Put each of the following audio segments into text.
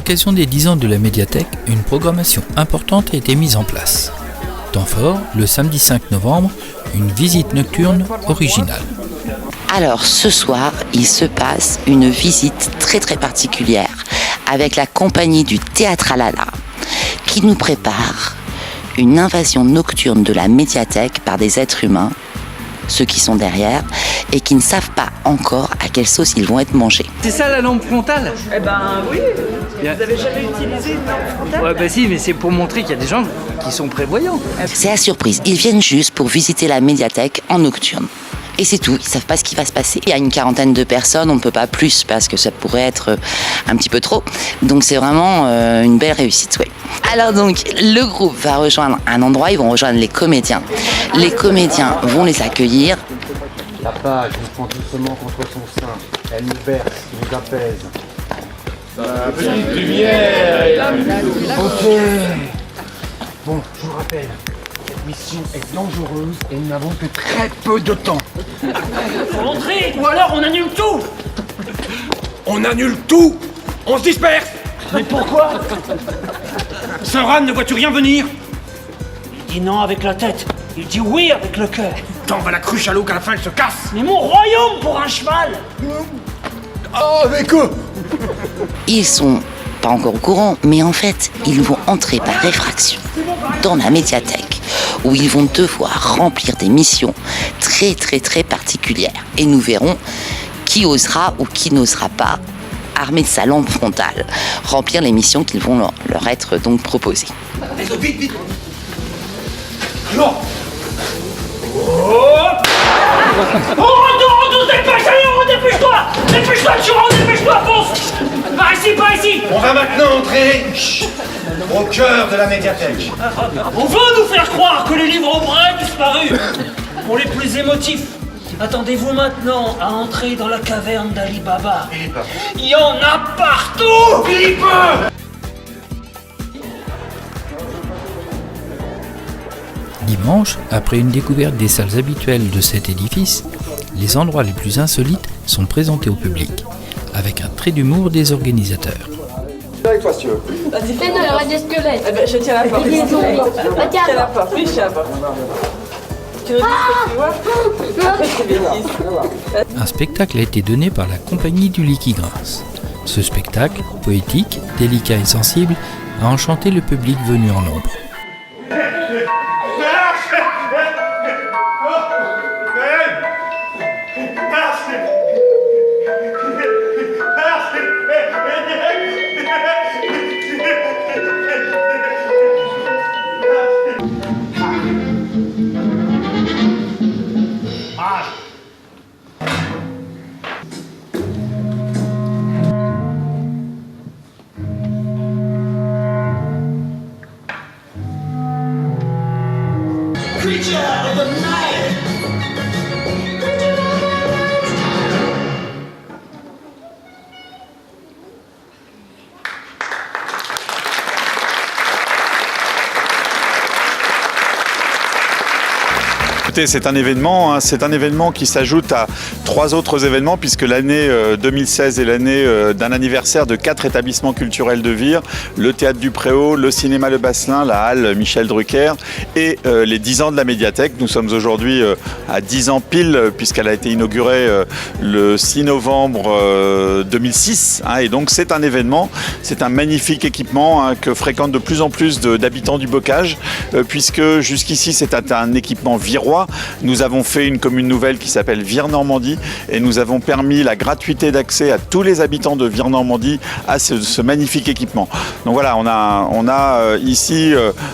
l'occasion des 10 ans de la médiathèque, une programmation importante a été mise en place. Temps fort, le samedi 5 novembre, une visite nocturne originale. Alors ce soir, il se passe une visite très particulière avec la compagnie du Théâtre Alala qui nous prépare une invasion nocturne de la médiathèque par des êtres humains, ceux qui sont derrière, et qui ne savent pas encore à quelle sauce ils vont être mangés. C'est ça la lampe frontale? Eh ben oui, vous avez jamais utilisé une lampe frontale? Ouais bah si, mais c'est pour montrer qu'il y a des gens qui sont prévoyants. C'est la surprise, ils viennent juste pour visiter la médiathèque en nocturne. Et c'est tout, ils ne savent pas ce qui va se passer. Il y a une quarantaine de personnes, on ne peut pas plus parce que ça pourrait être un petit peu trop. Donc c'est vraiment une belle réussite, oui. Alors donc, le groupe va rejoindre un endroit, ils vont rejoindre les comédiens. Les comédiens vont les accueillir. La page nous prend doucement contre son sein. Elle nous berce, nous apaise. La petite lumière. Ok. Bon, je vous rappelle. Cette mission est dangereuse et nous n'avons que très peu de temps. Faut rentrer, ou alors on annule tout. On annule tout. On se disperse. Mais pourquoi? Soran, ne vois-tu rien venir? Il dit non avec la tête, il dit oui avec le cœur. Tant va la cruche à l'eau qu'à la fin elle se casse. Mais mon royaume pour un cheval. Oh, avec eux. Ils sont pas encore au courant, mais en fait, ils vont entrer par réfraction dans la médiathèque où ils vont devoir remplir des missions très particulières. Et nous verrons qui osera ou qui n'osera pas, armé de sa lampe frontale, remplir les missions qu'ils vont leur être donc proposées. Vite, vite. Non. Oh, dépêche-toi, dépêche-toi, fonce. Par ici. On va maintenant entrer au cœur de la médiathèque. On veut nous faire croire que les livres auraient disparu. Pour les plus émotifs, attendez-vous maintenant à entrer dans la caverne d'Ali Baba. Il y en a partout. Philippe. Dimanche, après une découverte des salles habituelles de cet édifice, les endroits les plus insolites sont présentés au public, avec un trait d'humour des organisateurs. Avec toi, si tu veux. Vas-y, fais-nous, il y aura des squelettes. Eh ben, je tiens la porte. Des zombies. Je tiens la porte. Oui, je tiens la porte. Tu veux dire ce que tu vois? C'est bêtise. Un spectacle a été donné par la compagnie du lit qui grince. Ce spectacle, poétique, délicat et sensible, a enchanté le public venu en nombre. C'est un événement qui s'ajoute à 3 autres événements puisque l'année 2016 est l'année d'un anniversaire de 4 établissements culturels de Vire, le Théâtre du Préau, le Cinéma Le Basselin, la Halle Michel Drucker et les 10 ans de la médiathèque. Nous sommes aujourd'hui à 10 ans pile puisqu'elle a été inaugurée le 6 novembre 2006 et donc c'est un événement, c'est un magnifique équipement que fréquentent de plus en plus d'habitants du Bocage puisque jusqu'ici c'était un équipement virois. Nous avons fait une commune nouvelle qui s'appelle Vire-Normandie et nous avons permis la gratuité d'accès à tous les habitants de Vire-Normandie à ce magnifique équipement. Donc voilà, on a ici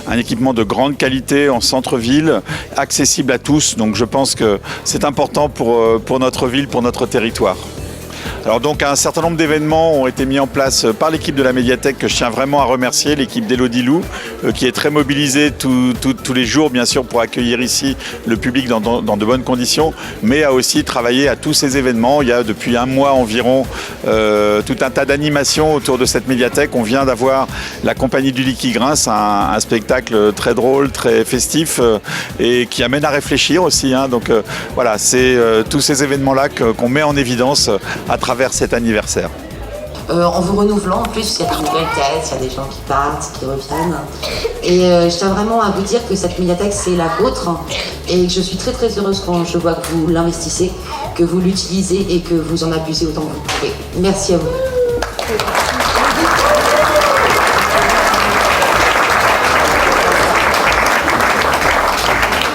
un équipement de grande qualité en centre-ville, accessible à tous. Donc je pense que c'est important pour notre ville, pour notre territoire. Alors donc un certain nombre d'événements ont été mis en place par l'équipe de la médiathèque que je tiens vraiment à remercier, l'équipe d'Élodie Lou qui est très mobilisée tous les jours bien sûr pour accueillir ici le public dans de bonnes conditions, mais a aussi travaillé à tous ces événements. Il y a depuis un mois environ tout un tas d'animations autour de cette médiathèque. On vient d'avoir la compagnie du lit qui grince, un spectacle très drôle, très festif et qui amène à réfléchir aussi. Donc voilà, c'est tous ces événements-là qu'on met en évidence à travers cet anniversaire. en vous renouvelant. En plus, il y a de nouvelles têtes, il y a des gens qui partent, qui reviennent. Et je tiens vraiment à vous dire que cette médiathèque, c'est la vôtre. Et je suis très très heureuse quand je vois que vous l'investissez, que vous l'utilisez et que vous en abusez autant que vous pouvez. Merci à vous.